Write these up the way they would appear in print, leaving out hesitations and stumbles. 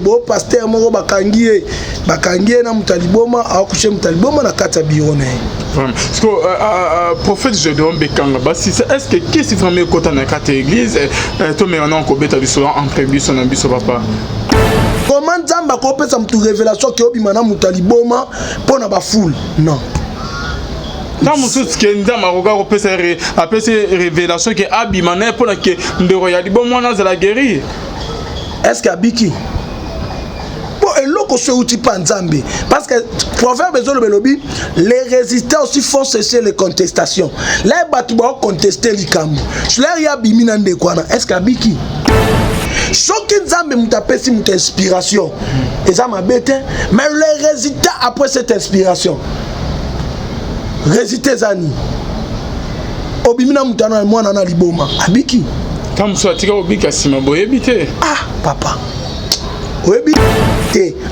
Bo pasteur moko bakangie na mutaliboma akuche mutaliboma na kata bione. Parce que prophète Gédéon Bekanga basi est-ce que qu'est-ce vraiment côté na kata église to me on ko beta biso entre biso na biso papa. Comment Nzamba ko pesa mutu révélation ke obima na mutaliboma pona ba foule? Non. Dans mon sens que Nzamba ko pesa révélation ke abima na pona ke ndero ya liboma na za la guérir. Est-ce que abiki parce que proverbe les résistants aussi font cesser les contestations. Là ils vont contester les camps. Cela y a bimina ndekwana. Est-ce qu'abiki choqué Nzambe mutapesi mut inspiration. Et ça m'a bête. Mais les résultats après cette inspiration. Résultats zani. Obimina mutana mwana na liboma. Abiki. Comme ça tika obika sima boyebite. Ah papa.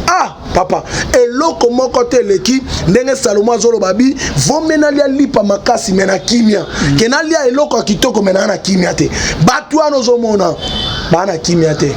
Ah papa et loko moko te leki ndenge Salomo azolo babi vomena lia lipa makasi mena kimia kena lia eloko kitoko mena na kimia te batu anozo mona bana kimia te.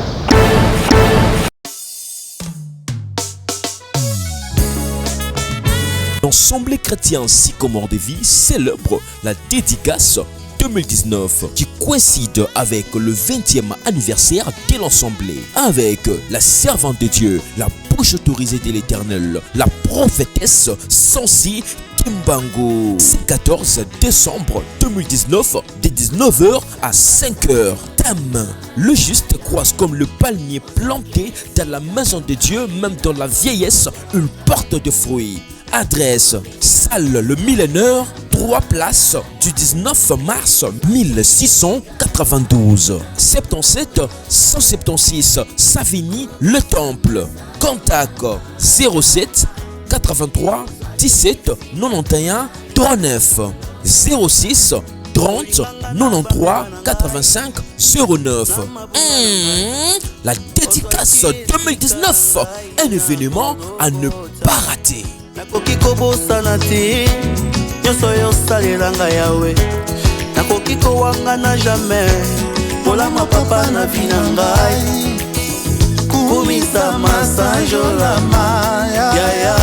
L'Assemblée chrétienne Sycomore de Vie célèbre la dédicace 2019 qui coïncide avec le 20e anniversaire de l'Assemblée avec la servante de Dieu, la bouche autorisée de l'Éternel, la prophétesse Sansi Kimbango. C'est 14 décembre 2019 de 19h à 5h. Thème: le juste croise comme le palmier planté dans la maison de Dieu, même dans la vieillesse, une porte de fruits. Adresse: salle le millénaire, 3 places du 19 mars 1692, 77 176 Savigny Le Temple. Contact 07 83 17 91 39 06 30 93 85 09. La dédicace 2019, un événement à ne pas rater. Nakoki kobosana te nyonso yo salelanga yawe nakoki kowanga na jamais polama papa na vina ngai kumisa masanjola maya yaya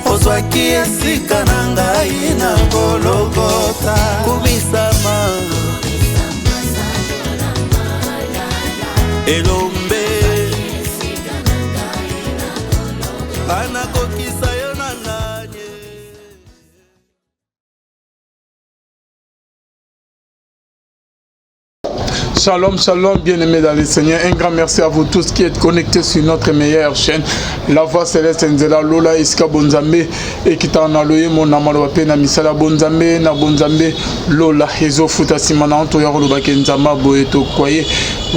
ozwaki esika na ngai na Golgotha kumisa ma elombe anakokisa. Shalom, shalom, bien-aimés dans le Seigneur. Un grand merci à vous tous qui êtes connectés sur notre meilleure chaîne, La Voix Céleste Nzela Lola Iska Bonzambe et qui t'en a loué mon amour na misala Bonzambe na Bonzambe Lola Ezo Futa Simana Anto Yaro Bakenzama Boeto Kwaye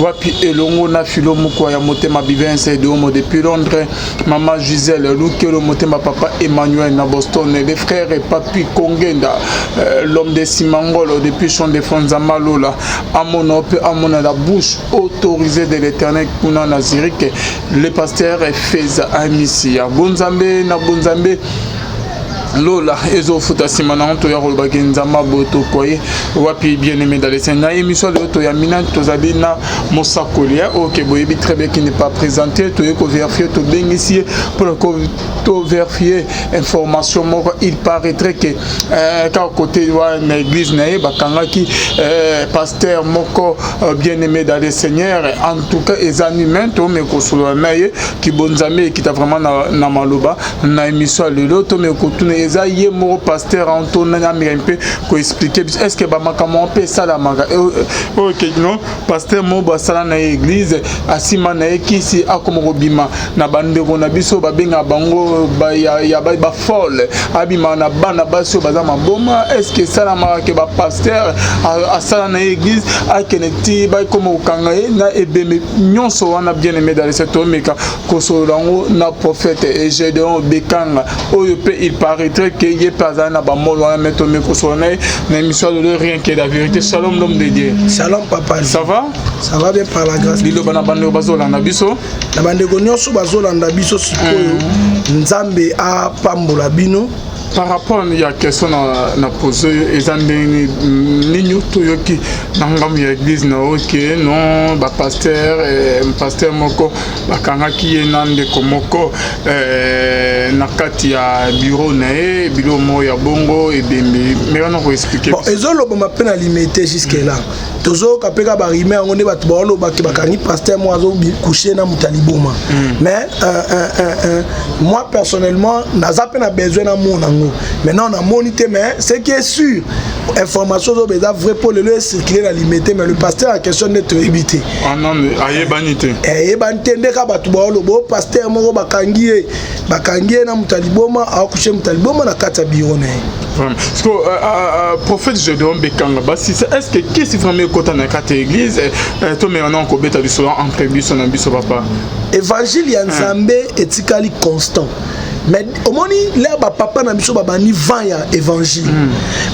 Wapi Elongo na Filo Mukwaya Motema Bivense de Homo depuis Londres, Maman Gisèle Lukelo Motema Papa Emmanuel na Boston, les frères et Papi Kongenda, l'homme de Simangolo depuis Chon de Fonzama Lola, Amonope Amon à la bouche autorisée de l'Éternel Kuna Nazirik, le pasteur Feza Amissia. Bonzambe na Bonzambe Lola Ezo Futa Simana Anto Yaro Bakenzama Boto Kwaye Wapi bien-aimé dans les scènes. Na émission de Toyamina Tozabina Mosakolia. Ok, boyebi très bien qui n'est pas présenté. Toyeko vérifier to bien ici pour vérifier information. Il paraîtrait que quand côté de l'église nae bakanga qui pasteur moko bien-aimé dans les seigneurs. En tout cas les animés to me kosolo nae qui bonzame qui t'a vraiment na maloba na émission de l'autre me kotune eza ye mo pasteur Antoine Namirimpe ko expliquer est-ce que ba makamo pe sala manga OK non pasteur mo ba sala na église asima na ekisi akomo bima na bandeko na biso ba benga bango ba ya ba folle abima na bana baso baza maboma est-ce que sala manga ke ba pasteur a sala na église a keneti ba komo kanga na ebeme nyonso wana bien-aimé dans cette omeka ko solango na prophète et Gédéon Bekanga oyo pe il paraît que il est pas un abamol on met tomber consonné l'émission de rien que la vérité. Shalom l'homme de Dieu. Shalom papa. Ça va bien par la grâce. Lilo bana bande bazola na biso. Na bande gonyoso bazola na biso sikoyo. Nzambe a pambola bino. Par rapport à la question na posé ezandeni ninyo toyoki nangam ya église na OK non ba pasteur moko bakangaki yenande komoko na kati ya bureau na bilo mo ya bongo et bembe mais on va expliquer bon ezolo ba mapena limité jusque là tozo kapeka ba rime ngone batu ba lo ba bakangi pasteur mo azo coucher na mutaliboma mais moi personnellement naza pena besoin na mon ango maintenant on a monité mais ce qui est sûr information zo beza vrai pour le circuler la limité mais le pasteur a question d'être évité ah non mais ayebanité ebantende ka batu ba lo bo pasteur mo bakangi na mutaliboma a coucher mutaliboma na kata bureau na parce que prophète Gédéon Bekanga basi est-ce que qu'est-ce vraiment côté na kata église to mais on a encore beta biso entre biso na biso papa évangile ya Nzambe etikali constant mais omoni là ba papa na biso babani vent ya évangile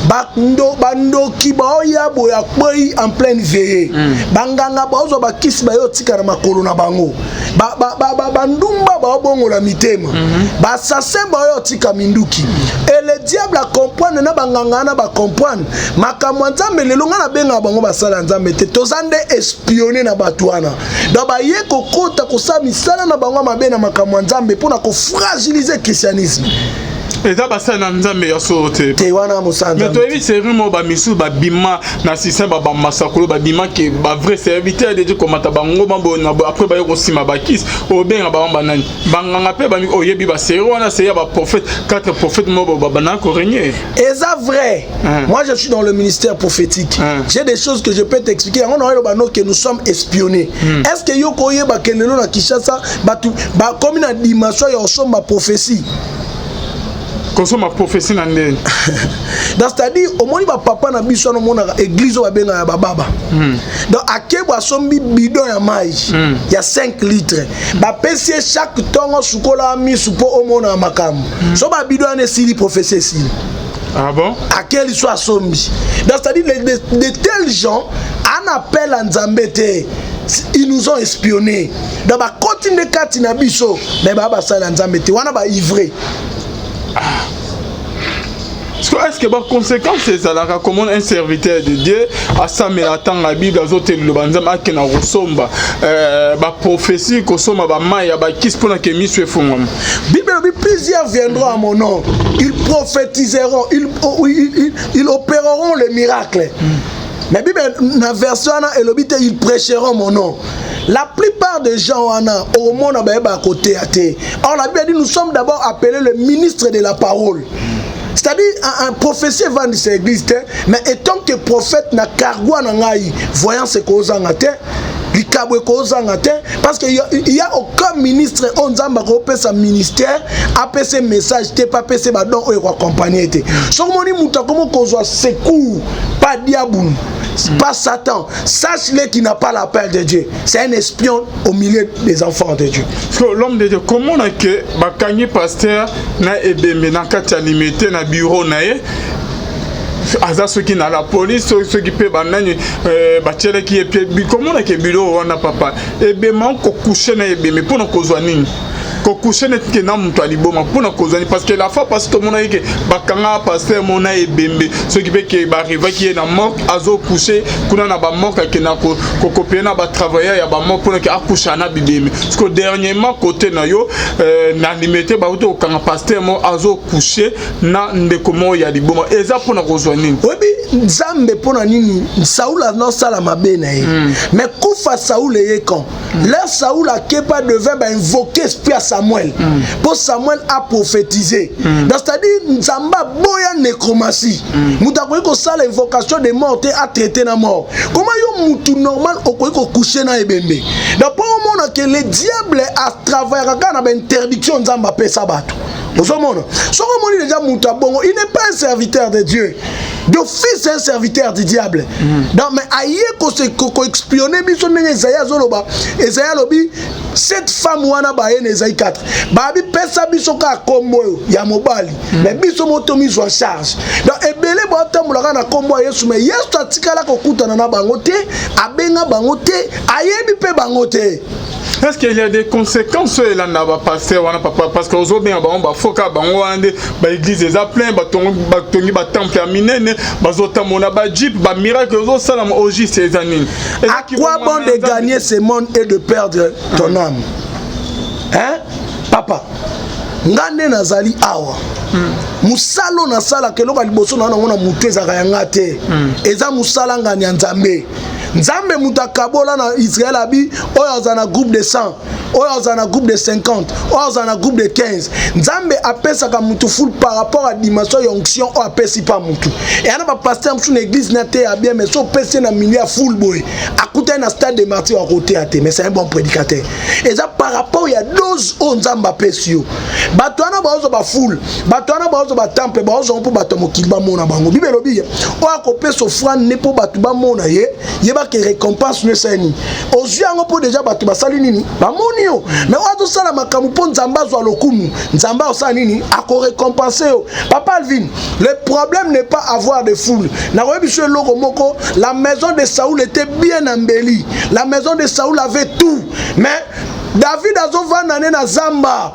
bando ki ba oya boya koi en pleine veillée banganga ba ozo ba kisi ba yo tika na makolo na bango bandumba ba bongo la mitema ba sasemba yo tika minduki et le diable a comprendre na banganga na ba comprendre makamwa Nzambe lelo nga na benga bango basala Nzambe te tozande espionner na batwana donc ba ye kokota kosa misala na bango mabe na makamwa Nzambe pona ko fragiliser christianisme et ça basa na Nzambe ya sote te wana musanda mais to evi serimo ba misu ba bima na système ba masakolo ba bima ke ba vrai serviteur de Dieu komata bango mambo na après ba yoko sima ba kis o benga ba mamba nani banganga pe ba mi oyebi ba sero wana c'est ya ba prophète 4 prophètes mo ba bana ko régner et ça vrai moi je suis dans le ministère prophétique j'ai des choses que je peux t'expliquer on a ba no que nous sommes espionnés est-ce que yoko yeba kelelo na Kinshasa ba comme une dimension ya osoma prophétie consomme ma prophétie nandene donc c'est-à-dire au moins ba papa na biso no mona église ba benga ya baba donc akebwa sombi bidon ya mai ya 5 litres ba pesie chaque tongo sukola mi supo o mona makam so ba bidon na sili prophétie sili ah bon à quel soit sombi donc c'est-à-dire de tels gens en appel à Nzambe te ils nous ont espionnés donc ba continue kati na biso mais ba sala Nzambe te wana ba ivré. Est-ce que par conséquence c'est ça là comme un serviteur de Dieu à ça mais attend la Bible aux autres le banzam a kena resomba ba prophétie ko soma ba maya ba kis pour que mi soit fongam Bible plusieurs viendront à mon nom ils prophétiseront ils opéreront les miracles mais Bible na version na elobite ils prêcheront mon nom. La plupart des gens au monde à côté à terre. Or la Bible dit nous sommes d'abord appelés le ministre de la parole. C'est-à-dire un prophétie vend de cette église, mais étant que prophète n'a cargouan n'angaï, voyant ce qu'on a terre, parce qu'il n'y a aucun ministre on a repéré sa ministère après ces messages t'es pas passé badon ou accompagné son moni muta comment qu'on soit secours pas diable pas Satan sache-le qui n'a pas l'appel de Dieu c'est un espion au milieu des enfants de Dieu l'homme de Dieu comment on a que bakangi pasteur na ebembe na kati limité na bureau na aza ceux qui na la police ceux qui peut banani bachele qui est comment on a que bureau wana papa ebema ko coucher na ebembe pour na kozwa nini ko coucher net ke na mutu aliboma pour na kozwa parce que la fois parce que mon aïe que bakanga pasteur mon aïe bembe ceux qui peut que ba arriver qui est na mort azo coucher kuna na ba mort que na ko copier na ba travailler ya ba mort pour que accoucher na bibeme parce que dernièrement côté na yo na limité ba auto kanga pasteur mon azo coucher na ndekomo ya liboma eza pour na kozwa nini obi Nzambe pour na nini Saoul a non sala mabe na ye mais kufa Saoul ye quand là Saoul a kepa devait ba invoquer esprit à Samuel pour Samuel a prophétisé donc c'est-à-dire Nzamba boya nécromancie mutako ko sala invocation de mort a traité na mort comment yo mutu normal ko coucher na ebembe donc pour le monde que le diable a travaillé na ba interdiction Nzamba pesa bato déjà il n'est pas un serviteur de Dieu. D'office un serviteur du diable. Donc, mais aïe ko expionner biso nenge Esaïa zoloba. Esaïa lobi cette femme wana ba ene Esaïe 4. Ba bi pesa biso ka kombo ya mobali. Mais biso moto mise en charge. Donc ebele ba tambula na kombo Yesu mais Yesu atikala ko kutana na bango te, abenga bango te, ayebi pe bango te. Est-ce qu'il y a des conséquences là na ba passer wana papa parce que ozo bien ba foka bango ande ba église des plein ba tongi ba temple ya minene bazota mona ba jeep ba miracle ozo salam oji ces années. À quoi bon de gagner ce monde et de perdre ton âme? Hein papa ngane nazali awa musalo na sala keloko liboso na ngona mutu ezaka yanga te eza musala ngani ya nzambe nzambe mutakabola na Israël abi oyo azana groupe de 100 oyo azana groupe de 50 oyo azana groupe de 15 nzambe apesaka mutu full par rapport à dimension ya onction o apesi pa mutu et ana ba pasteur msu na église na te ya bien mais so pesi na milieu full boy akuta na stade de martyr à côté à te mais c'est un bon prédicateur et ça par rapport ya dose o nzamba pesi yo bato ana baozo ba full bato ana baozo ba temple baozo po bato mokili ba mona bango bibelo biye o akopesa offrande ne po bato ba mona ye ba que récompense ne seni ozwi yango po déjà bato basali nini ba moni yo mais ozo sala makamu po nzamba zo lokumu nzamba osala nini ako récompenser yo papa Alvin le problème n'est pas avoir de foule na rebi sur loko moko la maison de Saoul était bien embellie la maison de Saoul avait tout mais David azovanda na zamba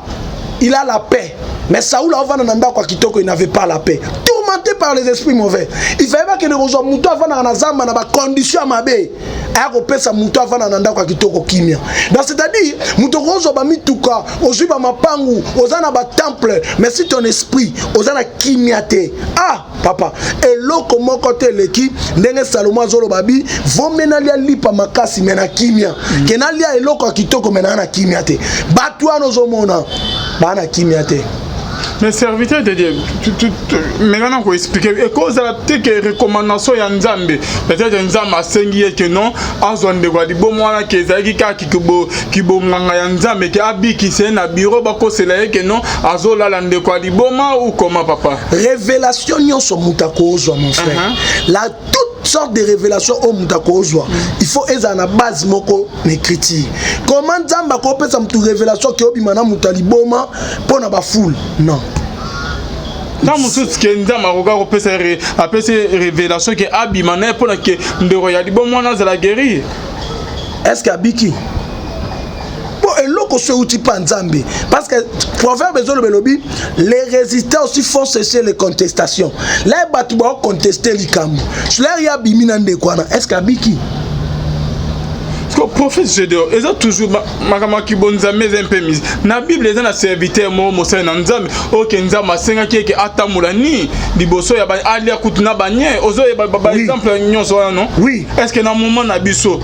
il a la paix. Mais Saoul avant d'en kitoko il n'avait pas la paix. Tourmenté par les esprits mauvais. Il fallait pas que les gens mouto avant d'en zamba na ba condition mabe. Ayako pesa mouto avant d'en kitoko kimia. Donc c'est-à-dire mouto rozo ba mituka, ozu ba mapangu, ozana ba temple, mais si ton esprit ozana kimiate. Ah papa, et loko moko te leki ndenge Salomon zolo babi, vomena lia lipa makasi mena kimia. Kena lia eloko kitoko mena na kimiate. Batwa nozo mona. Bana kimiate. Mais serviteur de Dieu, maintenant qu'on explique, et cause à la petite recommandation ya Nzambe, peut-être Nzambe a sengi que non, en zone de Guadibo, moi qui est qui bo nganga ya Nzambe qui abi qui c'est na bureau bako c'est là que non, azola lande Guadibo ou comment papa? Révélation nyon so mutako ozo mon frère. La toute sorte de révélation au mutako ozo. Il faut ezana base moko n'écriture. Comment Nzambe ko pesa mtu révélation qui obimana mutaliboma pona ba foule? Non. Dans mon sens que Nzambe a fait révélation que abimana pour que ndero ya libo mwana za la guérir. Est-ce qu'abiki bon et loko se outil pas Nzambe parce que proverbe bezolo belobi les résistants aussi font cesser les contestations. Là batu ba contester likambo. Cela ya bimina ndekwana. Est-ce qu'abiki parce que prophète Gédéon, ils ont toujours makamaki bonzambe un peu mis. Na Bible les a serviteur mo mosa na nzambe OK nzamba senga ki atamula ni liboso ya ba alia kutuna banye ozo ba exemple nyonso non. Oui. Est-ce que na moment na biso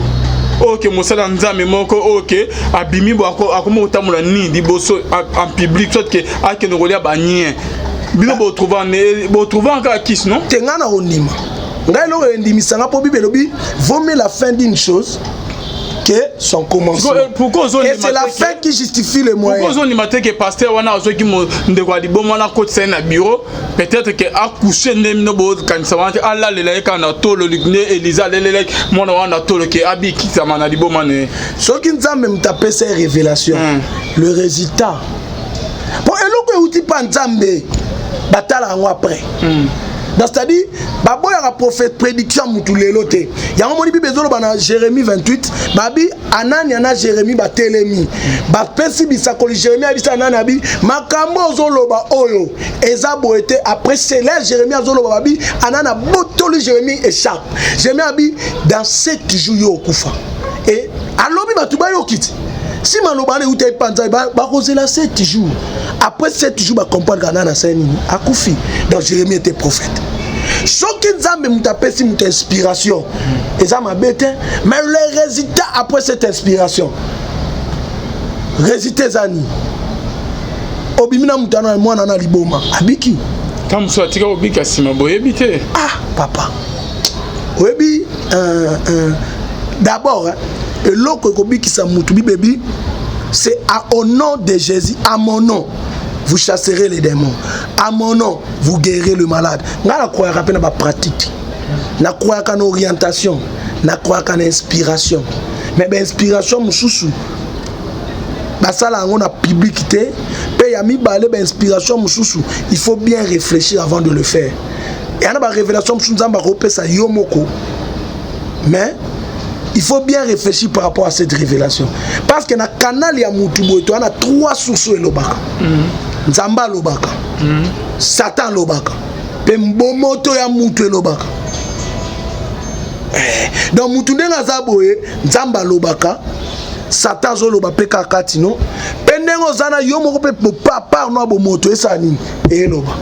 OK mosala nzambe moko OK abimi bo akoma utamula ni liboso en public soit que akene rolia banye. Bilo bo trouver encore kiss non? Tengana onima. Ngai lo endimisanga po Bible lobi vaut mieux la fin d'une chose que son commencement. Et c'est la fin qui justifie les moyens. Pourquoi on dit que pasteur wana ozoki mo ndeko di bomo na côté c'est na bureau peut-être que accoucher nem no bo kan sawanti alla le leka na tolo likne Elisa le lek mona wana tolo ke abi ki samana di bomo ne. Soki nzambe mtape ces révélations le résultat. Bon eloko outi pa nzambe batala ngo après. C'est-à-dire, babo ya prophète prédiction mutulelo te. Ya ngomoni bi bezolo bana Jérémie 28, babi anani ana Jérémie batelemi. Ba pensi bisakoli Jérémie abisa anani abi makambo zoloba oyo. Ezabo était après cela Jérémie zoloba babi anana botoli Jérémie échappe. Jérémie abi dans 7 jours yo kufa. Et alobi batuba yo kiti. Si malobane ou te panza ba kozela 7 jours. Après 7 jours ba comprendre kanana seni akufi. Donc Jérémie était prophète. Choqué nzambe mutapesi muta inspiration. Et ça m'a bête mais le résultat après cette inspiration. Résultat zani. Obimina mutana mwana na liboma. Abiki. Tam so atika obika sima boyebite. Ah papa. Oyebi d'abord le loko kobiki sa mutu bibebi c'est au nom de Jésus, à mon nom vous chasserez les démons, à mon nom vous guérirez le malade. Na croire à peine ma pratique, na croire qu'en orientation, na croire qu'en inspiration, mais inspiration mususu basala on a publicité pe ya mi balé inspiration mususu il faut bien réfléchir avant de le faire. Et on a ba révélation mususu nzamba ko pesa yomoko mais il faut bien réfléchir par rapport à cette révélation. Parce que dans le canal, il y a on a 3 sources de l'obaka. Nzamba l'obaka. Satan l'obaka. Pembomoto ya mutu l'obaka. Donc mutu ndenga zaboye Nzamba l'obaka. Satan zo loba pe kakatino. Pendengo zana yo moko pe par no bomoto esani et loba.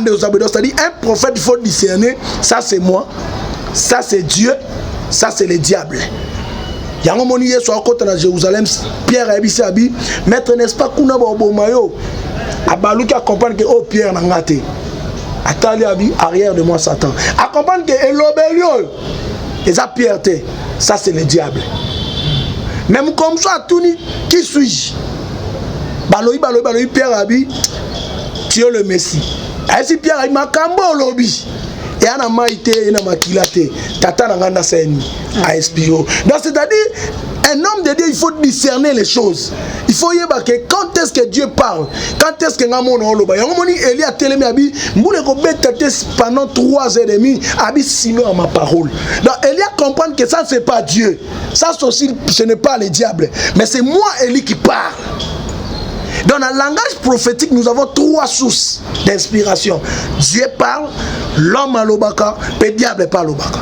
C'est-à-dire un prophète, il faut discerner, ça c'est moi, ça c'est Dieu, ça c'est le diable. Il y a un moment où Yesu à côté de Jérusalem, Pierre a dit, maître, n'est-ce pas qu'on a un maillot? Abalou qui accompagne que oh Pierre n'a pas été. Attends, arrière de moi Satan. Accompagne que l'obélion, et ça Pierre, ça c'est le diable. Même comme ça, tout qui suis-je? Baloï, Pierre a dit, tu es le Messie. Ainsi Pierre a dit makambo lobby et ana maïté et na makilate tata na nganda seni a espio. Donc c'est-à-dire un homme de Dieu, il faut discerner les choses. Il faut y avoir que quand est-ce que Dieu parle, quand est-ce que ngamo na loba yango moni Élie a télé abi mbule ko betete pendant 3h30 abi sinon à ma parole. Donc Élie comprend que ça c'est pas Dieu. Ça aussi ce n'est pas le diable, mais c'est moi Élie qui parle. Dans le langage prophétique, nous avons 3 sources d'inspiration. Dieu parle, l'homme à l'obaka, et le diable parle l'obaka.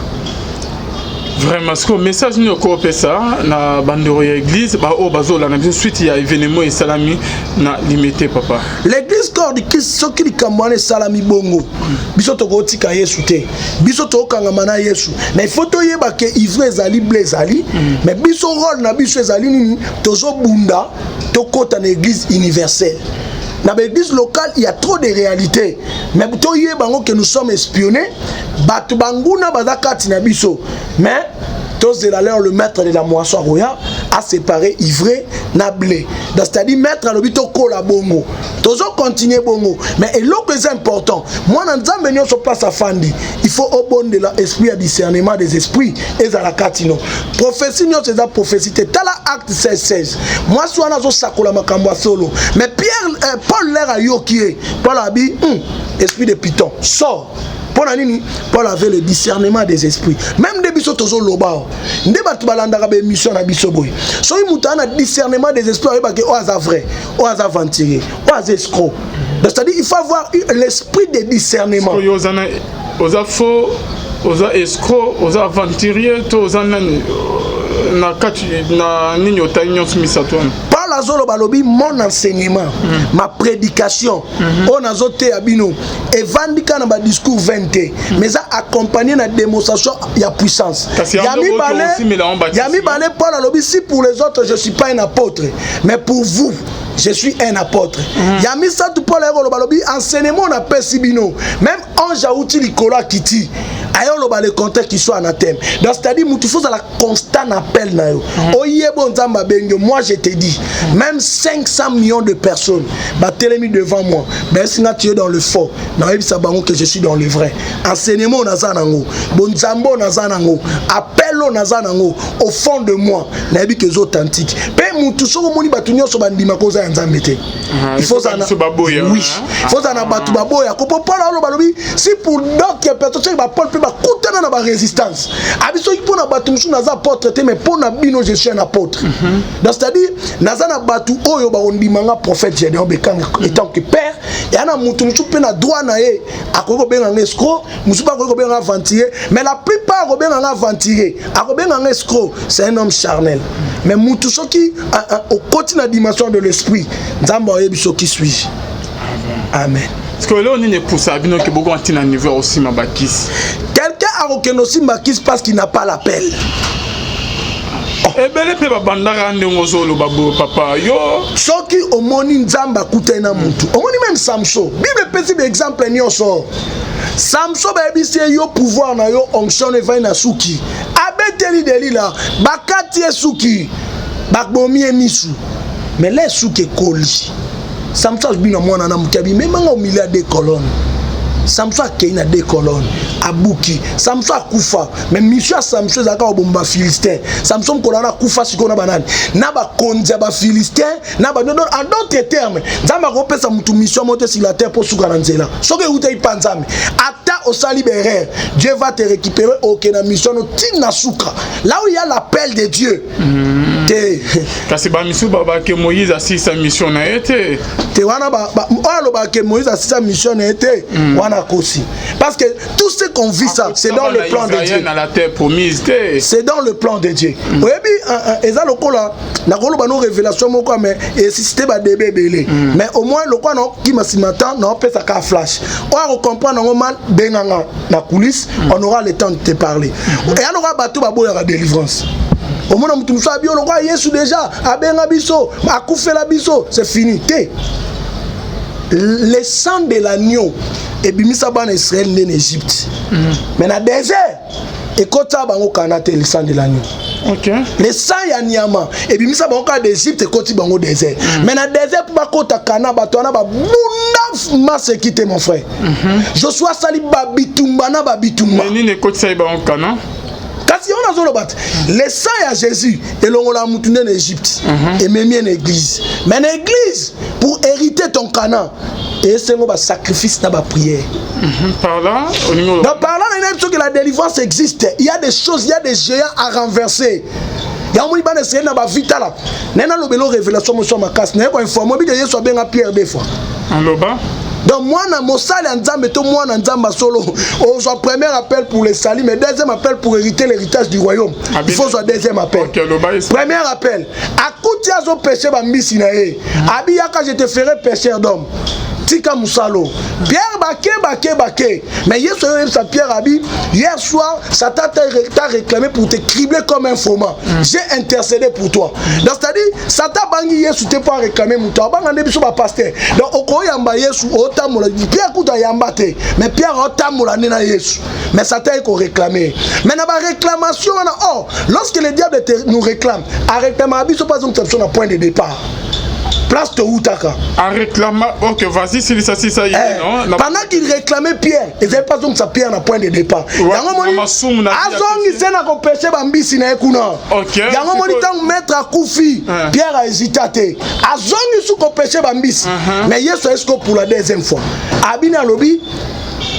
Vraiment, ce que le message nous a ça, na bandero ya église, bah au bazo la même suite il y a événement et salami na limité papa. L'église corps du Christ, ce qui est kamane salami bongo. Bisoto ko tika Yesu te. Bisoto kanga mana Yesu. Mais il faut to yeba que ivre ezali blezali, mais biso rôle na biso ezali nini tozo bunda to kota na église universelle. Dans l'église locale, il y a trop de réalités. Mais pour que nous sommes espionnés, mais le maître de la moisson royale a séparé ivré na blé. C'est-à-dire mettre le bito kola bongo. Toujours continuer bongo. Mais l'autre est important. Moi, dans Zambénion sur place à Fandi, il faut au bon de l'esprit à discernement des esprits et à la catino. Prophétie, nous c'est la prophétie. T'as la acte 16. Moi, je suis dans sakola makamba solo. Mais Pierre, Paul l'air à yokie. Paul a dit, esprit de Python, sors. Paul avait le discernement des esprits. Même des bisous toujours loba. Des batu balanda be mission na bisoboy. So il mutana discernement des esprits ba ke o aza vrai, o aza ventiré, o aza escroc. C'est-à-dire il faut avoir l'esprit de discernement. Oza faux, oza escroc, oza ventiré, to oza na kati na ninyo tanyo smisatwana. Mon enseignement, ma prédication, on a zoté abino, et vandika na ba discours 20, mais ça accompagné na démonstration il y a puissance. Yami balé Paul alobi si pour les autres je suis pas un apôtre, mais pour vous je suis un apôtre. Yami ça tout Paul alobi enseignement na pesibino, même ange outi likola kiti. Ayo lo ba le contexte qui soit anathème. Donc c'est-à-dire mutu faut la constant appel na yo. Oyebo nzamba bengo, moi je te dis, même 500 millions de personnes bah télémi devant moi. Ben si tu es dans le faux, na yebisa bango que je suis dans le vrai. Enseignement na zanango, bonzambo na zanango, appel na zanango au fond de moi, na yebi que authentique. Pe mutu so moni batunyo so bandima koza ya nzambe te. Il faut ça na oui. Il faut ça na batu baboya. Ko Paul lo balobi si pour d'autres personnes ba Paul ba kutana na ba résistance. Abiso pour na batu musu na za apôtre te mais pour na bino je suis un apôtre. Donc c'est-à-dire nazana batu oyo ba ondimanga prophète Gédéon bekanga étant que père et ana mutu musu pe na droit na ye akoko benga escroc musu ba ko benga ventiré mais la plupart ko benga ventiré akoko benga escroc c'est un homme charnel mais mutu soki au côté na dimension de l'esprit nzamba oyebiso qui suis. Amen. Parce que là on est pour ça bino que beaucoup antina niveau aussi ma bakis. Quelqu'un a reconnu aussi bakis parce qu'il n'a pas l'appel. Et bien, les bandara ndengozolo babo papa yo. Soki omoni nzamba kutena mutu. Omoni même Samson. Bible petit exemple nyoso. Samson ba ebisi yo pouvoir na yo onction va na suki. Abeteli delila bakati suki. Bakbomi emisu. Mais les suki koli. Samson bino mwana na mutabi même au milieu des colonnes. Samson a kéina 2 colonnes. Abuki. Samson a koufa. Mais mission Samson zaka obomba Philistin. Samson kolana koufa sikona banane. Naba konza ba Philistin. Naba en d'autres termes. Nzamba kopesa mutu mission monter sur la terre pour souka na nzela. Soke uta ipanzame. Ata au salibérer, Dieu va te récupérer au mission là où il y a l'appel de Dieu. Parce que Moïse a si sa mission n'a été. Moïse a si sa mission n'a été. Parce que tout ce qu'on vit ça, c'est dans le plan de Dieu. C'est dans le plan de Dieu. Oui, et ça le là, na kolo ba no révélation moko mais et si c'était ba débé belé. Mais au moins le quoi non qui m'a si matin non peut ça ka flash. On comprendre normal benanga na coulisse, on aura le temps de te parler. Et on aura bateau ba boya la délivrance. Au moins on ça bien le roi Yesu déjà a benga biso, a koufé la biso, c'est fini. Le sang de l'agneau et bimisa ban Israël en Égypte. Mais na désert et kota bango kanate le sang de l'agneau. Okay. Le sang ya nyama et bimisa bango ka d'Égypte et koti bango désert. Mais na désert pour ba kota kana batona ba bunda masse quitter mon frère. Joshua sali ba bitumba na ba bitumba. Mais ni ne koti sai bango kana. Kasi on a zolo bat. Le sang ya Jésus et l'ongola mutune en Égypte et même en église. Mais en église pour hériter ton Canaan et c'est un sacrifice dans la prière. Par là, donc par là, il y a que la délivrance existe. Il y a des choses, il y a des géants à renverser. Il y a un moment où il y a un vita là. Il y a une révélation sur ma casse. Il y a une fois, il y a bien à Pierre des fois. Donc moi, mon sale en Zambé, moi en Zamba solo. Au premier appel pour les salis, mais deuxième appel pour hériter l'héritage du royaume. Il faut un deuxième appel. Premier appel. À coup de tiers, péché, Bambisinae. Abi yaka, je te ferai pécheur d'homme. Tika Moussalo. Pierre Baké. Mais hier soir, Pierre Abi, hier soir, Satan t'a réclamé pour te cribler comme un froment. J'ai intercédé pour toi. Donc, c'est-à-dire, Satan Bangi Yesu te pas réclamé mon temps. Bangi Nebiso ba pasteur. Donc, Oko Yamba Yesu, Otamola. Pierre Kouta Yambate. Mais Pierre Otamola Nena Yesu. Mais Satan est réclamé. Mais dans la réclamation, oh, lorsque le diable nous réclame, à réclamer, Abiso pas une option à point de départ. Place de Outaka. En réclamant, ok, vas-y, si ça y est, non? Pendant qu'il réclamait Pierre, ils n'avaient pas donc sa Pierre à point de départ. Il y a un moment où ils ont péché Bambisi na ekuna. Il y a un moment où maître à Koufi, Pierre a hésité. Ils ont péché Bambisi. Mais Yesu est-ce que pour la deuxième fois. Abina lobi,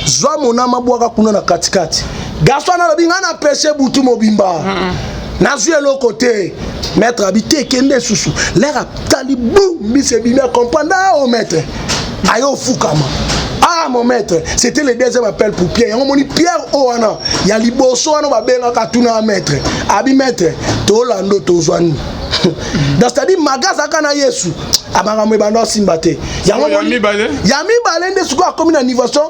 Zwa monama boaka kuna na katikati. Garçon na lobi ngana péché butu mobimba. Nazu l'autre côté, maître habité kende susu. L'air talibou, bise bimé comprendre au maître. Ayo fukama. Ah mon maître, c'était le deuxième appel pour Pierre. On m'a dit Pierre Oana, il y a liboso ano ba benga katuna maître. Abi maître, to lando to zwani. Donc c'est-à-dire magaza kana Yesu. Abaramwe bando simbate. Yami balé nde suko akomi na nivation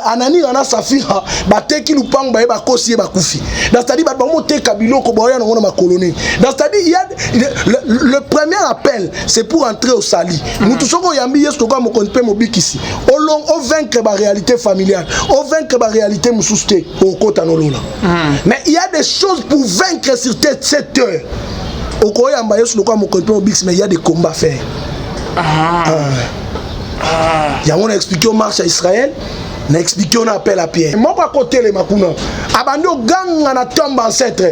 anani ana safira bateki lupango ba ba kosi ba kufi. Donc c'est-à-dire ba monter kabilo ko boya na ma colonie. Donc c'est-à-dire il y a le premier appel c'est pour entrer au sali. Mutu soko yambi Yesu ko mo konpe mo bikisi. Au vaincre la réalité familiale, au vaincre la réalité mususte au kota nolola. Mais il y a des choses pour vaincre sur cette heure. Au Koya Mbaye sur le quoi mon compte mais il y a des combats à faire. Il y a on a expliqué on marche à Israël, on a expliqué on appelle à Pierre. Moi pas côté les makuna. Abando gang na tombe ancêtre.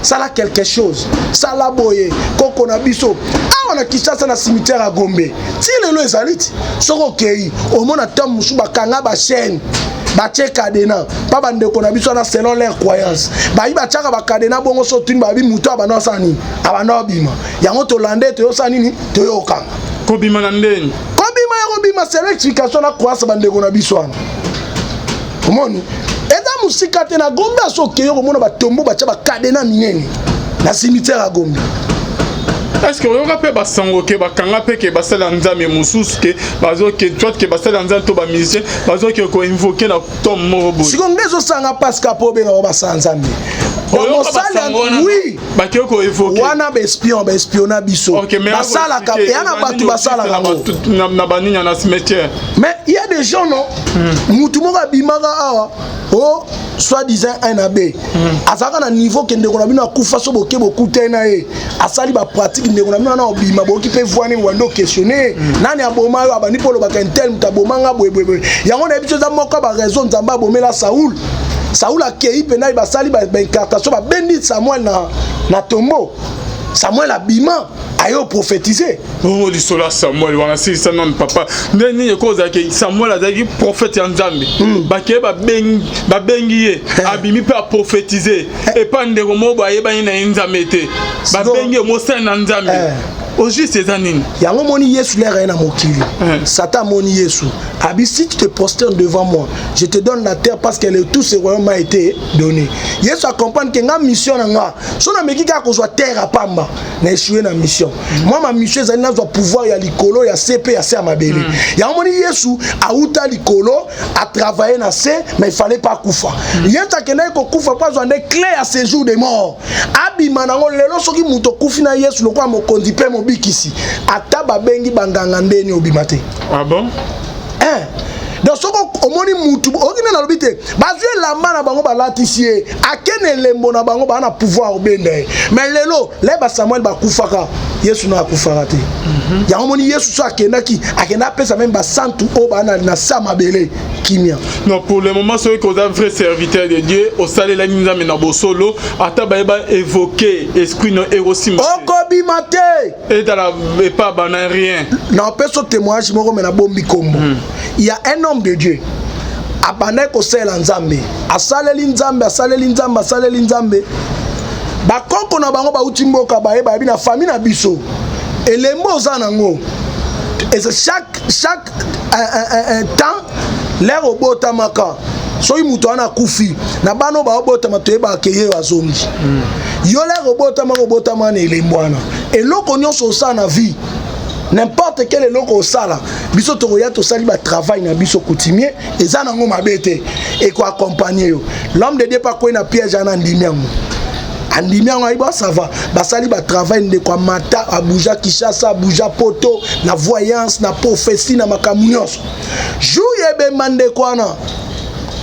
Ça a quelque chose. Ça l'a boyé. Koko na biso. Ah on a quitté ça dans cimetière à Gombe. Si les lois salit, soko kei. Au moins na tombe musuba kanga ba chaîne. Bache kadena papa ndeko na biso na selon leur croyance ba iba chaka ba kadena bongo so tuni ba bi muto abana sani abana bima yango to lande to yosani ni to yoka ko bima na ndeni ko bima c'est l'explication na croyance ba ndeko na biso ana komoni eza musika te na Gombe so keyo ko mona ba tombo ba cha ba kadena minene na cimetière à Gombe. Est-ce que vous avez pas sango que ba kanga pe que ba sala nzambe mususu que bazo que toi que ba sala nzambe to ba musicien bazo que ko invoquer na tom mobo si on ngezo sanga pascal po be ba sala nzambe on sala oui ba ke ko invoquer wana ba espiona biso ba sala ka et ana batu ba sala na baninya na cimetière. Mais il y a des gens non mutu mo ka bimaka awa oh soi-disant un abbé azaka na niveau que ndeko na bino akufa so boke bokute na ye asali ba pratique ndeko na bino na obima boki pe voir ni wando questionner nani aboma yo abani polo ba kentel mutabomanga bwebwebwe yango na biso za moko ba raison nzamba bomela Saoul a kei pena ba sali ba incartation ba bendi Samuel na tombeau Samuel abima ayo prophétiser. Oh lisola Samuel wana si ça non papa ndeni cause que Samuel azaki prophète ya Nzambe bakeye ba bengi abimi pe prophétiser et pas ndeko mo ba yeba ina Nzambe te ba bengi mo sana Nzambe au juste ces années yango moni Yesu l'air na mokili Satan moni Yesu abi si tu te prosternes devant moi je te donne la terre parce que tout ce royaume m'a été donné. Yesu a comprendre que nga mission nga so na meki ka ko zo terre apamba na échouer na mission. Moi ma mission c'est na zo pouvoir ya likolo ya CP ya ser mabele. Yango moni Yesu a uta likolo a travailler na C mais il fallait pas kufa. Yesu akena ko kufa pas zo des clés à séjour des morts. Abi manango lelo soki muto kufi na Yesu lokwa mo kondi pe mo bikisi ata babengi banganga ndeni obimate. Ah bon? Donc ce qu'on moni mutu okina na lobite bazwe lamba na bango balatisie akene lembo na bango bana pouvoir obende mais lelo leba Samuel bakufaka Yesu na akufaka te ya moni Yesu so akenda pesa même ba santu o bana na sama bele kimia. Non pour le moment ceux qui sont vrai serviteur de Dieu au salé la Nzambe na bosolo ata ba évoquer esprit no erosim okobimate et dans la pas bana rien. Non peso témoignage moko mena bombi kombo. Il y a un homme de Dieu abane ko sela Nzambe asaleli Nzambe bakoko na bango ba utimboka ba eba na famille na biso elembo za nango et chaque temps l'air obota maka so imuto ana kufi na bano ba obota matoyeba akeye wazongi yo l'air obota mana elembwana eloko nyonso sa na vie. N'importe quel eloko osala biso tokoya tosali ba travail na biso coutumier eza nango mabete et ko accompagner yo l'homme de Dieu pas ko na piège ana ndimiango andimiango aiba ça va basali ba travail de kwa mata abuja Kishasa abuja poto na voyance na prophétie na makamunios jou yebe mande kwana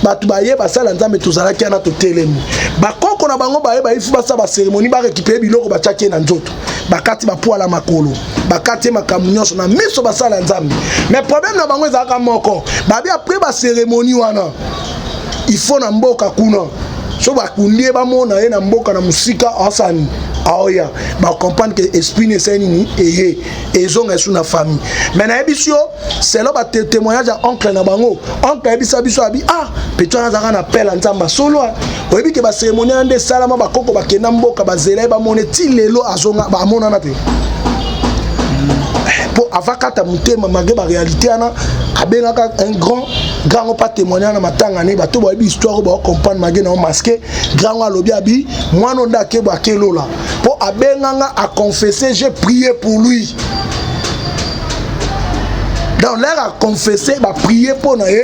batu baye basala Nzambe tozalaki ana totelemi bakoko na bango baye baifu basa ba cérémonie ba récupérer biloko bachaki na nzoto bakati ba poala makolo bakati makamunyoso na miso basala Nzambe mais problème na bango ezaka moko babi après ba cérémonie wana il faut na mboka kuna so bakundie ba mona ye na mboka na musika asani aoya ba comprendre que esprit ne seni ni eye ezonga esu na famille mais na ebisio c'est là ba témoignage à oncle na bango oncle ebisa biso abi peto na zaka na pela Nzamba solo oyebi ke ba cérémonie ande salama ba koko ba kena mboka ba zela ba mone ti lelo azonga ba mona na te pour avakata mutema magé ba réalité ana abengaka un grand pas témoigner na matanga ne bato ba histoire ba comprendre magé na masqué grand alobi abi mwana ndake ba kelola pour abenganga a confesser j'ai prié pour lui. Donc l'air a confessé ba prier pour na ye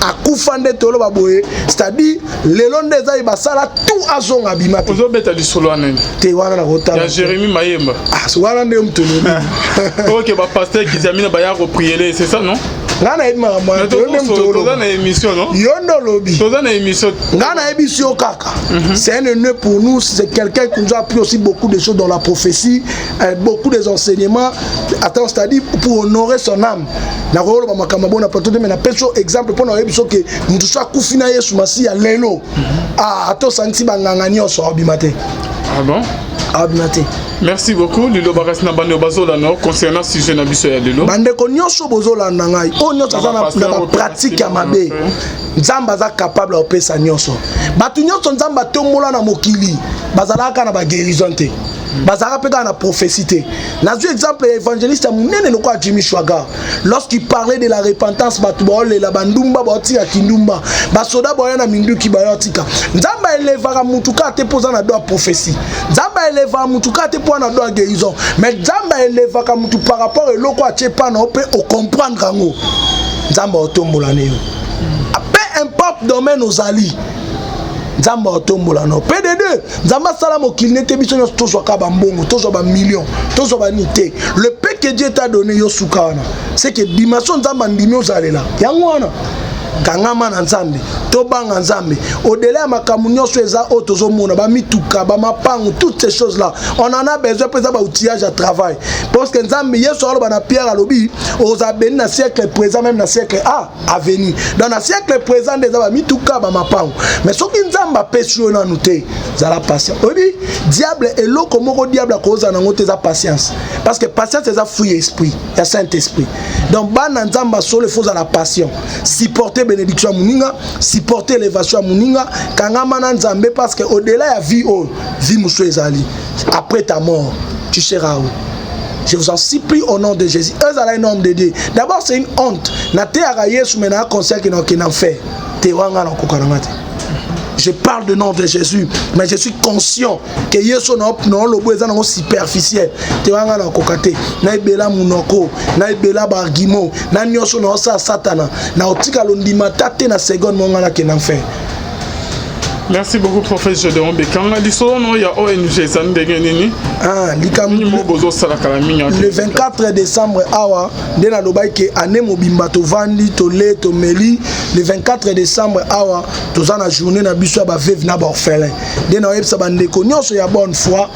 a kufande tolo ba boye c'est-à-dire lelo ndeza ibasala tout azonga bimate ozo beta di solo anen te wana na rota ya Jérémie Mayemba so wana nde mtolo OK ba pasteur Kizamina ba ya reprier c'est ça non ngana eba mama toza na émission non yondo lobi toza na émission ngana émission kaka c'est un honneur pour nous c'est quelqu'un qui nous a appris aussi beaucoup de choses dans la prophétie beaucoup des enseignements attends c'est-à-dire pour honorer son âme na rolo ba makamba bona plateau mais na peso exemple pour na émission que nous soit kufina Yesu masi ya lelo ato santi banganga nyonso abimate bon abimate. Merci beaucoup Lilo Barasna Bande Bazola no concernant sujet na biso ya lelo bande ko nyonso bozola ngai o nyonso za na pratique ya mabe Nzamba za capable de pesa nyonso batu nyonso Nzamba tombola na mokili bazalaka na ba guérison te bazalaka peka na prophétie te na zu exemple évangéliste munene lokwa Jimmy Shwaga lorsqu'il parlait de la repentance batu baole la bandumba baotika kindumba basoda boya na minduki bayotika Nzamba elevaka mutuka te poza na do prophétie Nzamba elevaka mutuka te na do guérison mais Nzamba elevaka mutu par rapport à eloko a tchepa na ope o comprendre ngo Nzamba otombola ne yo peu importe domaine ozali Nzamba otombola no PD2 Nzamba sala mokili nete biso nyonso tozwa ka ba mbongo tozwa ba millions tozwa ba nité le peu que Dieu t'a donné yo sukana c'est que dimension Nzamba ndimi ozalela yango wana kangama na nzambe tobanga nzambe au-delà ya makambo nyonso eza oyo tozomona bamituka bamapangu toutes ces choses là on en a besoin pour ça outillage à travail parce que nzambe yesu aloba na Pierre alobi oza beni na siècle présent même na siècle à venir dans na siècle présent déjà bamituka bamapangu mais soki nzambe apesi yo nanu te zala patient obi diable eloko moko diable akoza nango te za patience parce que patience eza fruit esprit ya saint esprit donc bana nzambe solo faut la passion supporter bénédiction muninga supporter élévation muninga kangama na nzambe parce que au-delà ya vie vie muso ezali après ta mort tu seras où. Je vous en supplie au nom de Jésus. Eux ont un nombre de Dieu. D'abord c'est une honte. Na te ara Yesu mais na conscient qu'il n'a fait. Te wanga na kokanamate. Je parle du nom de Jésus, mais je suis conscient que Yesu non le besoin non superficiel. Te wanga na kokate. Na ibela munoko, na ibela bargimo, na nyoso na sa satana. Na otika londima tate na seconde monga na kenan fait. Merci beaucoup, professeur Gédéon Bekanga. Il y a ONG Zandégenini. Le 24 décembre, awa, dena lobaike ane mobimba to vandi to le to meli. Le 24 décembre, awa, to zana journée na biso ba veuve na ba orphelin. Dena oyebsa bandeko nyonso ya bonne foi.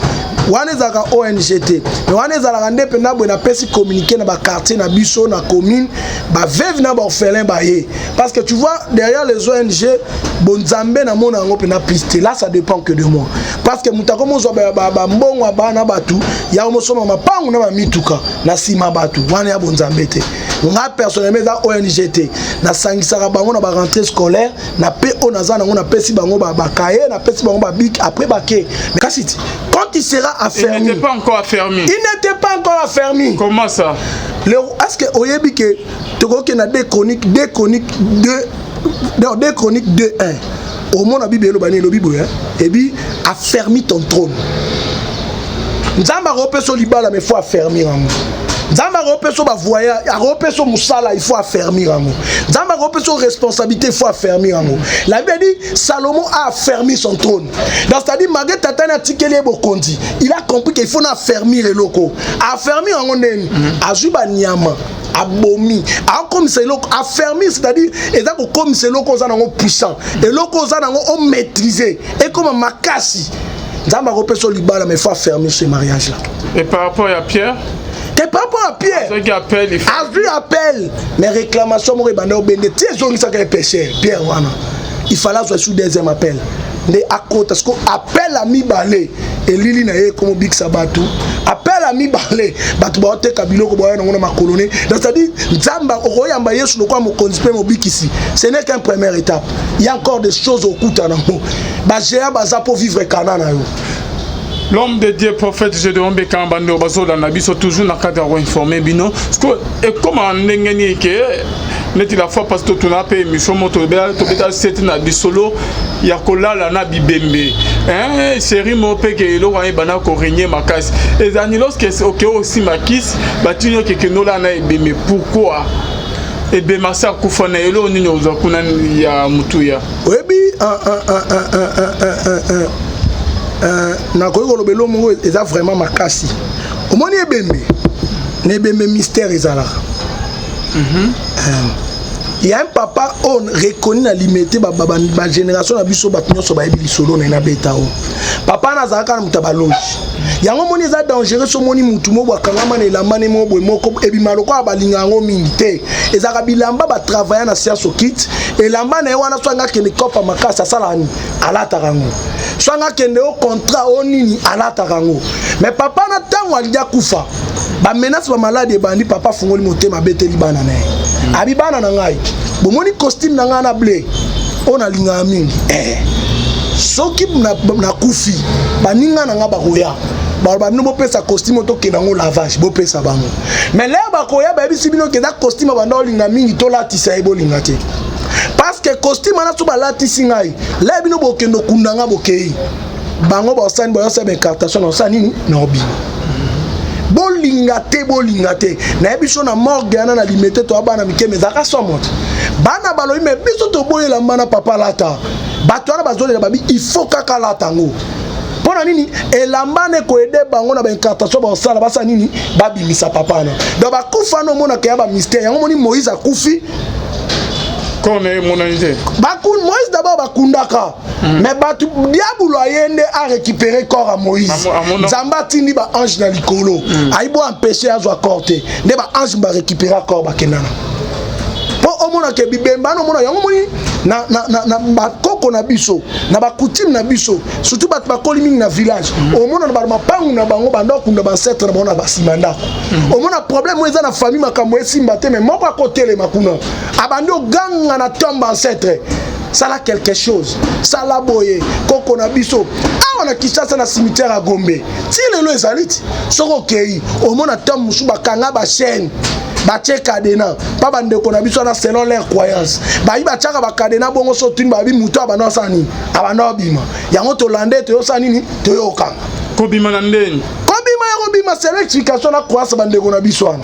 Wane zaka ONGT. Mais wane zala nde pena bo na pesi communiquer na ba quartier na biso na commune ba veuve na ba orphelin ba ye. Parce que tu vois derrière les ONG bonzambe na mona ngo pena piste. Là ça dépend que de moi. Parce que mutako mo zo ba mbongo ba na batu ya mo soma mapangu na mituka na sima batu. Wane ya bonzambe te. Nga personnellement za ONGT na sangisaka bango na ba rentrée scolaire na pe onaza na ngo na pesi bango ba kaye na pesi bango ba bic après baké. Mais kasiti quand il sera affermi. Il n'était pas encore affermi. Il n'était pas encore affermi. Comment ça? Est-ce que oyebi que tu as 2 Chroniques 2:1 au monde a Bible lo bani lo Bible et puis affermi ton trône. Nzamba ropeso libala mais faut affermir en Nzamba ropeso ba voyage, ropeso musala il faut affermir en Nzamba ropeso responsabilité il faut affermir en La Bible dit Salomon a affermi son trône. Donc c'est-à-dire malgré tatana tikeli bokondi, il a compris qu'il faut affermir les locaux. Affermir en neni, azuba nyama. Abomi, comme c'est loko affermi, c'est-à-dire et ça comme c'est loko za nango puissant, et loko za nango on maîtriser et comme makasi. Nzamba ropeso libala mais faut affermir ce mariage là. Et par rapport à Pierre? Et par rapport à Pierre, il appelle, mais réclamation moi bande obende, tu es ça qu'un péché, Pierre wana. Il fallait soit sous deuxième appel. De à côté parce qu'on appelle à mi balé et lili na ye comme big sabatu appelle à mi balé batu ba te kabilo ko boya na ma colonie donc ça dit nzamba okoyamba yesu lokwa mo condipe mo big ici ce n'est qu'une première étape il y a encore des choses au kuta na mo ba géa baza pour vivre Canaan yo. L'homme de Dieu, prophète Gédéon Bekanga Bando Bazo dans la vie sont toujours dans le cadre informé bino et comment n'engagner que n'est-il la fois parce que tu n'as pas émis sur mon tobéa c'est na bisolo yakola la na bibembe hein série mo pe que lo wa bana ko régner makasi et anilos que OK aussi makis batunyo que no la na bembe pourquoi et be masa kufana elo nini ozakuna ya mutuya webi na koyoko lobelo mongo eza vraiment makasi omoni ebembe na ebembe mystère ezala il y a un papa on reconnu na limité ba génération na biso ba nyonso ba yebi lisolo na beta o papa na zaka na mutabaloji yango moni eza dangereux so moni mutu mo bwa kangama na elamba ne mo boy moko ebima lokwa balinga yango mingi te ezaka bilamba ba travailler na science kit elamba na wana swanga kende kopa makasa sala ni alata rango swanga kende au contrat o nini alata rango mais papa na tango alia kufa ba menace ba malade bandi papa fungoli motema beteli bana na abi bana na ngai bomoni costume na ngana blé ona linga mingi soki na kufi baninga na nga bakoya ba no pesa costume to ke nango lavage bo pesa bango mais là bakoya ba bisi bino ke da costume ba ndo linga mingi to latisa ebo linga te parce que costume na so ba latisi ngai là bino bokendo kundanga bokei bango ba sani ba sa incartation na sani no bi bolingate na biso na morgue na limité to abana mikeme zaka somote bana baloyi me biso to boyela mana papa lata bato wana bazolela babi il faut kaka lata ngo pona nini elambane ko ede bango na ba incartation ba sala basa nini babimisa papa na do ba kufa no mona ke ya ba mystère yango moni Moïse akufi Quand on est monnaie. Moïse d'abord bakundaka. Mais batu diabolo ayende a récupéré corps à Moïse. Zamba tindi ba ange na likolo. Aibo empêcher azwa corps te. Ne ba ange ba récupérer corps ba kenana. Po omona ke bibemba no mona yango moni na bakoko na biso na bakutime na biso surtout bat bakoli mingi na village omona na ba mapangu na bango bandoko na bancetre na bango na basimandako omona problème eza na famille makambo esimba te mais moko akotele makuna abandi oganga na tombe ancêtre ça là quelque chose ça la boye koko na biso awa na Kinshasa na cimetière à Gombe ti lelo ezaliti soko kei omona tombe musu bakanga ba chaîne batie cadena pa bandeko na biso na selon leur croyance ba iba chaka ba cadena bongo so tuni ba bi muto abana sani abana bima yango to lande to yosani ni to yokanga ko bima na ndeni ko bima c'est l'explication na croyance bandeko na biso ana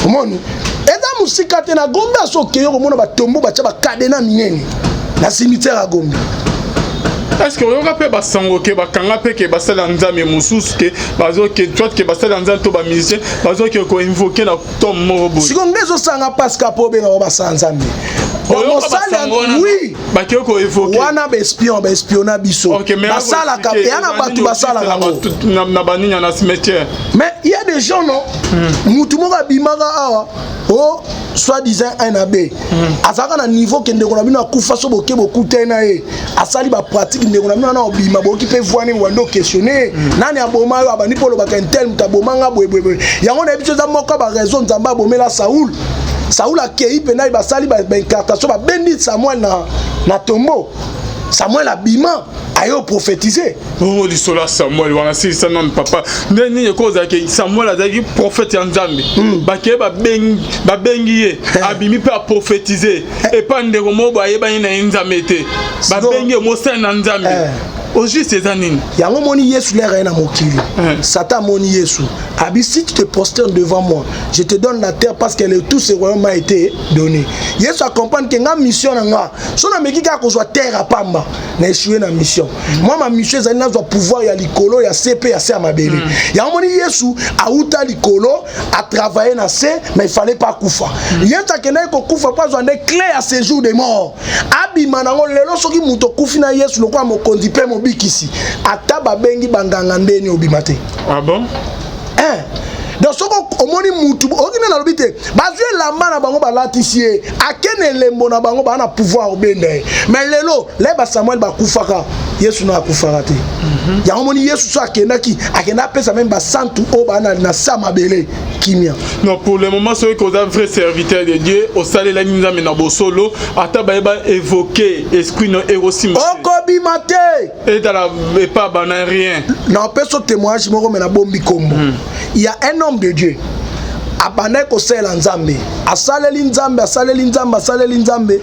omoni eza musika te na Gombe so keyo ko mona ba tombo ba tia ba cadena minene na cimetière à Gombe. Est-ce que vous avez basango ke bakanga pe ke basala nzambe mususu ke bazo ke toi ke basala nzambe to ba musicien bazo ke ko invoquer na tom morobo siko ngezo sanga paska po be na ba sanzambe oui ba ke ko évoquer wana ba espiona biso basala ka yana batu basala na baninya na cimetière mais il y a des gens non mutu mo ka bimaka awa oh soi-disant un abbé azaka na niveau ke ndeko na bino akufa so boke bokute na ye asali ba pratique ndeko na bino na obima boki pe voani wando questionner nani aboma yo abandi polo ba kentel mutabomanga bwebwebwe yango na biso za moko ba raison nzamba abomela Saoul a kei pena ba sali ba incartation ba bendi Samuel na tombeau Samuel abima ayo prophétiser oh lisola Samuel wana si ça non papa ndeni koza ke Samuel azaki prophète ya Nzambe ba bengi ye abimi pe prophétiser et pas ndeko mo ba yeba na Nzambe te ba bengi mo sen na Nzambe au juste ces années yango moni Yesu lera na mokili Satan moni Yesu abi si tu te prosternes devant moi je te donne la terre parce que tout ce royaume m'a été donné Yesu a comprendre que nga mission na nga so na meki ka ko zo terre à pamba na échouer na mission moi ma mission ezali na zo pouvoir ya likolo ya CP ya se mabele yango moni Yesu a uta likolo a travailler na se mais il fallait pas kufa Yesu akena ko kufa pas zo des clés à séjour des morts abi manango lelo soki muto kufi na Yesu lokwa mokondi pe bikisi ata babengi banganga ndeni obimate ah bon donc soko omoni mutu okina na lobite bazwe lamba na bango balatisie akene lembo na bango bana pouvoir obende mais lelo leba Samuel bakufaka Yesu na akufaka te yango moni Yesu so akenda pesa même ba santu o bana na samabele kimia non pour le moment ceux qui sont vrais serviteurs de Dieu au salé la nzambe na bosolo ata ba évoquer esprit no erosim okobimate et dans la pas bana rien non peso témoignage moko mena bombi kombo il y a un homme de Dieu abandai ko sela nzambe asaleli nzambe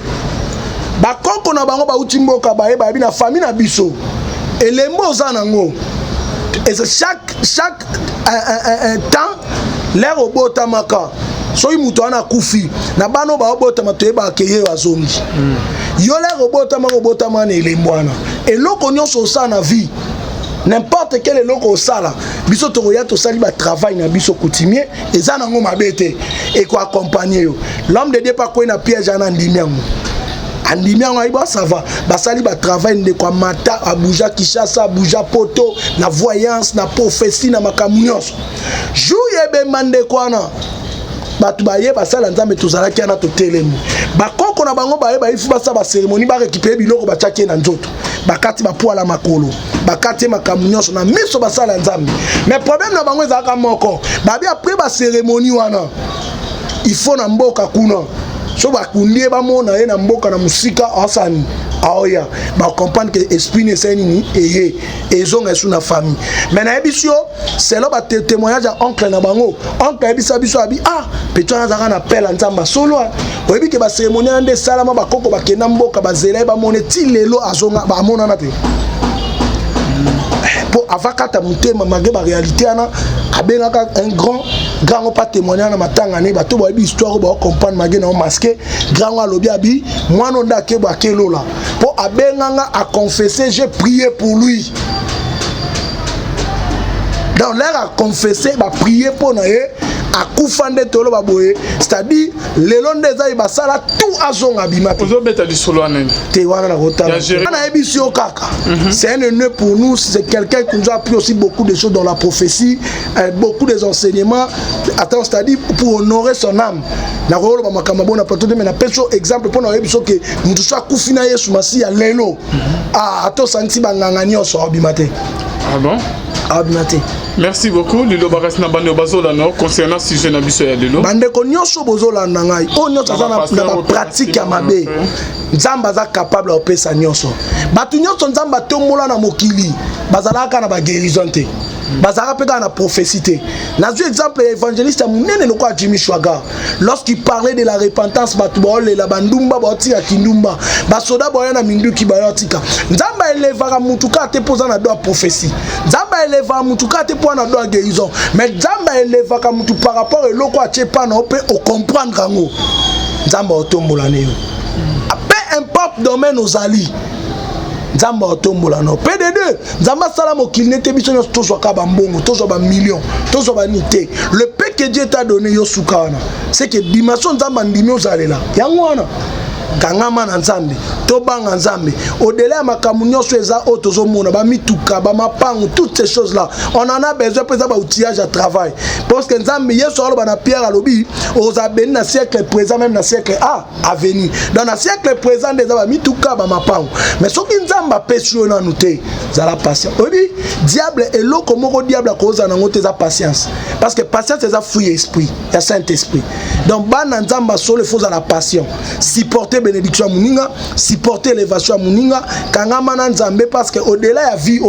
bakoko na bango ba utimboka ba bi na famille na biso elembo za nango et chaque temps l'air obota maka so imuto ana kufi na bano ba obota matoye ba keye wazongi yo l'air obota mana elembo ana eloko nyonso sa na vie n'importe quel eloko sala biso tokoya to sali ba travail na biso coutumier eza nango mabete et ko accompagner yo l'homme de Dieu pas ko na piège ana ndimiango andimiango aiba ça va basali ba travail de kwa mata abuja Kinshasa abuja poto na voyance na prophétie na makamunyoso jou yebe mande kwana batu baye basala nzambe tozalaki ana totelemi bakoko na bango baye baifu basa ba cérémonie ba récupérer biloko bachaki na nzoto bakati ba poala makolo bakati makamunyoso na miso basala nzambe mais problème na bango ezaka moko babi après ba cérémonie wana il faut na mboka kuna so bakundie bamona ye na mboka na musika asani aoya ba comprendre que esprit ne seni ni eye ezonga sous na famille mais na ebisio c'est là ba témoignage à oncle na bango oncle ebisa biso abi peto na zaka na pela nzamba solo oyebi ke ba cérémonie ande salama ba koko ba kena mboka ba zela ba mone ti lelo azonga ba mona na te pour avakata mutema magé ba réalité ana abengaka un grand pas témoigner na matanga ne bato ba bi histoire ba comprendre magé na masqué grand alobi abi mwana ndake ba kelola pour abenganga a confesser j'ai prié pour lui donc l'air a confessé ba prier pour na ye akufa nde tolo baboye, c'est-à-dire lelo ndeza ibasala tout azonga bimate. Ozo beta du solo anen. Te wana na rota. Ana ebisio kaka. C'est un honneur pour nous, c'est quelqu'un qui nous a appris aussi beaucoup de choses dans la prophétie, beaucoup des enseignements. Attends, c'est-à-dire pour honorer son âme. Na rolo ba makamabo na plateau de mais na peso exemple pour na ebiso que nous soit kufina Yesu masi ya lelo. Ah, ato santi banganga nyonso abimate. Ah bon? Abimate. Merci beaucoup. Lilo baras na bande bazola no concernant sujet na biso ya lelo. Bande ko nyonso bozola na ngai. O nyonso za na pratique ya mabe. Nzamba za capable de pesa nyonso. Batu nyonso nzamba tombola na mokili. Bazalaka na ba guérison te. Bazara peka na prophétie. Nazu exemple évangéliste munene loko a Jimmy Chwaga. Lorsqu'il parlait de la repentance batu baole la bandumba boti ya kindumba. Basoda boya na minduki bayotika. Nzamba elevaka mutuka te poza na do prophétie. Nzamba eleva mutuka te poza na do guérison. Mais nzamba elevaka mutu par rapport et loko a tchepa na ope o comprendre ngo. Nzamba otombola ne yo. Peu importe domaine aux alliés. Nzamba otombola no PD2 nzamba sala mokili nete biso nyonso tozwa ka bambongo tozwa ba millions tozwa ba nité le paix que Dieu t'a donné yo sukana c'est que dimension nzamba ndimi ozalela yango wana kangama na nzambe tobanga nzambe au-delà ya makambo nyonso eza o tozomona ba mituka ba mapango toutes ces choses là on en a besoin pour ça ba outillage à travail parce que nzambe yeso aloba na Pierre alobi oza beni na siècle présent même na siècle à venir dans na siècle présent des ba mituka ba mapango mais soki nzamba pesio na nuté za la patience obi diable eloko moko diable koza na ngote za patience parce que patience c'est ça fruit esprit ya saint esprit donc bana nzamba solo faut za la patience supporter bénédiction à Mouninga, supporter l'élévation à Mouninga, Kangama Nzambe parce que au-delà de vie,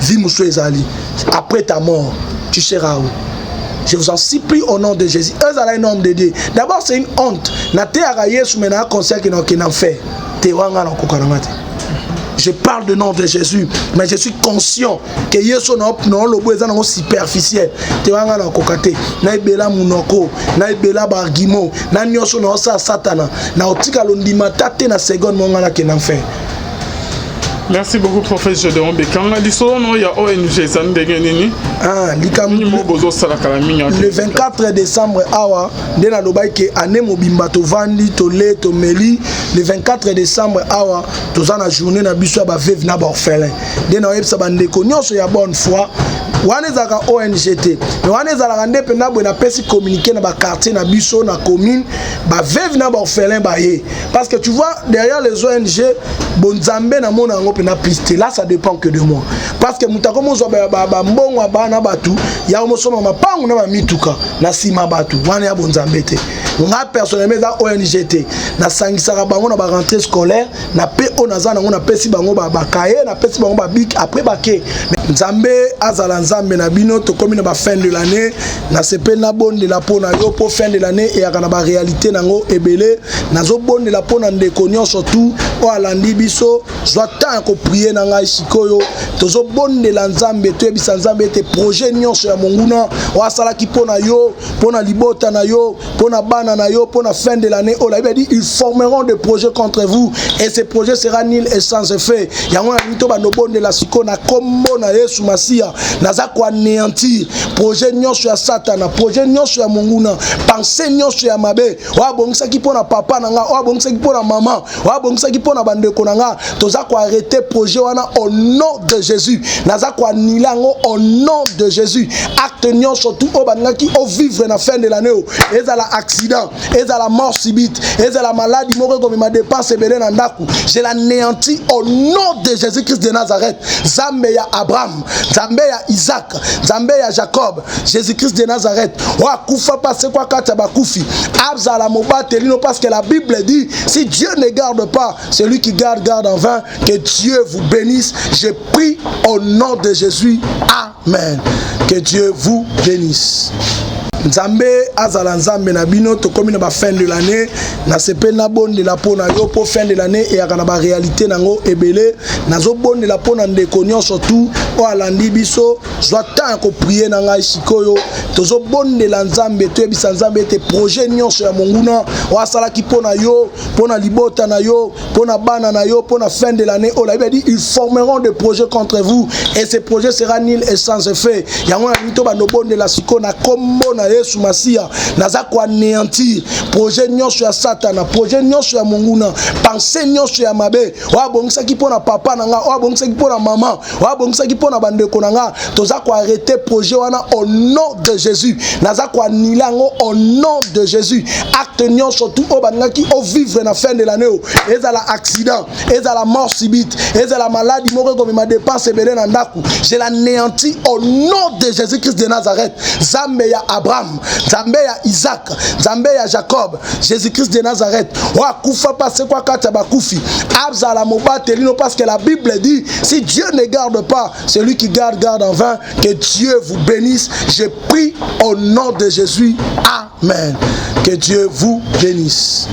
vie Moussou Ezali, après ta mort, tu seras où? Je vous en supplie au nom de Jésus. Eux ont un nom de Dieu. D'abord, c'est une honte. Je parle du nom de Jésus, mais je suis conscient que Yesu non le besoin non superficiel. Te wanga na kokate, na ibela munoko, na ibela bargimo, na nyoso no sa satana, na otika londima tate na seconde monga na kenanfe. Merci beaucoup professeur Gédéon Bekanga. Il y a ONG Zandegeni. Le 24 décembre awa ndena lobaike ane mobimba to vandi to le to meli le 24 décembre awa tozana journée na biso ba veuve na ba orphelin ndena oyebisa bandeko nyonso ya bonne foi wana ezaka ONGT mais wana ezalaka nde pena bwe na pesi communiquer na ba quartier na biso na commune ba veuve na ba orphelin ba ye parce que tu vois derrière les ONG bonzambe na mona ngo pena piste là ça dépend que de moi parce que mutako mozo ba mbongo ba na batu ya omosoma mapangu na ba mituka na sima batu wana ya bonzambe te nga personnellement za ONGT na sangisaka bango na ba rentrée scolaire na pe onaza na pesi bango ba kaye na pesi bango ba bic après baké nzambe azala nzambe na bino to komi na ba fin de l'année na sepe na bonde la pona yo po fin de l'année et akana ba réalité nango ebele nazo bonde la pona ndeko nyonso tout o alandi biso zwa temps ko prier na ngai sikoyo tozo bonde la nzambe to ebisa nzambe te projet nyonso ya monguna o asala ki pona yo pona libota na yo pona bana na yo pona fin de l'année o la Bible dit ils formeront des projets contre vous et ces projets sera nul et sans effet yango na mito ba no bonde la siko na kombo na Yesu Masia naza ko anéantir projet nyonso ya satana projet nyonso ya monguna pensée nyonso ya mabe wa bongisa ki pona papa na nga wa bongisa ki pona maman wa bongisa ki pona bandeko na nga toza ko arrêter projet wana au nom de Jésus naza ko anilango au nom de Jésus acte nyonso tout o banaki o vivre na fin de l'année ezala accident ezala mort subite ezala maladie moko comme ma dépense belé na ndaku je l'anéantis au nom de Jésus-Christ de Nazareth Zambe ya Abraham Zambe ya Isaac Zambe ya Jacob Jésus-Christ de Nazareth wa kufa passer quoi kata bakufi abzala mobateli parce que la Bible dit si Dieu ne garde pas celui qui garde en vain que Dieu vous bénisse je prie au nom de Jésus amen que Dieu vous bénisse. Nzambe azala nzambe na bino to komi na ba fin de l'année na sepe na bonde la pona yo po fin de l'année et akana ba réalité nango ebele nazo bonde la pona ndeko nyonso tout o alandi biso zwa temps ko prier na ngai sikoyo tozo bonde la nzambe to ebisa nzambe te projet nyonso ya monguna o asala ki pona yo pona libota na yo pona bana na yo pona fin de l'année o la Bible dit ils formeront des projets contre vous et ces projets sera nul et sans effet yango na mito ba no bonde la siko na kombo na Yesu Masia naza ko anéantir projet nyonso ya Satana, projet nyonso ya monguna, pensée nyonso ya mabe wa bongisa ki pona papa nanga, wa bongisa ki pona maman, wa bongisa ki pona bandeko nanga, toza ko arrêter projet wana au nom de Jésus. Naza ko anila ngo au nom de Jésus. Acte nyonso tout o banga ki o vivre na fin de l'année, ezala accident, ezala mort subite, ezala maladie moko comme ma dépense ebele na ndaku, je l'anéantis au nom de Jésus-Christ de Nazareth. Zambe ya Abraham, Zambe ya Isaac, Zambe ya Jacob, Jésus-Christ de Nazareth. Wa kufa passe quoi kata bakufi. Abzala mobatelino parce que la Bible dit si Dieu ne garde pas, celui qui garde garde en vain. Que Dieu vous bénisse. Je prie au nom de Jésus. Amen. Que Dieu vous bénisse.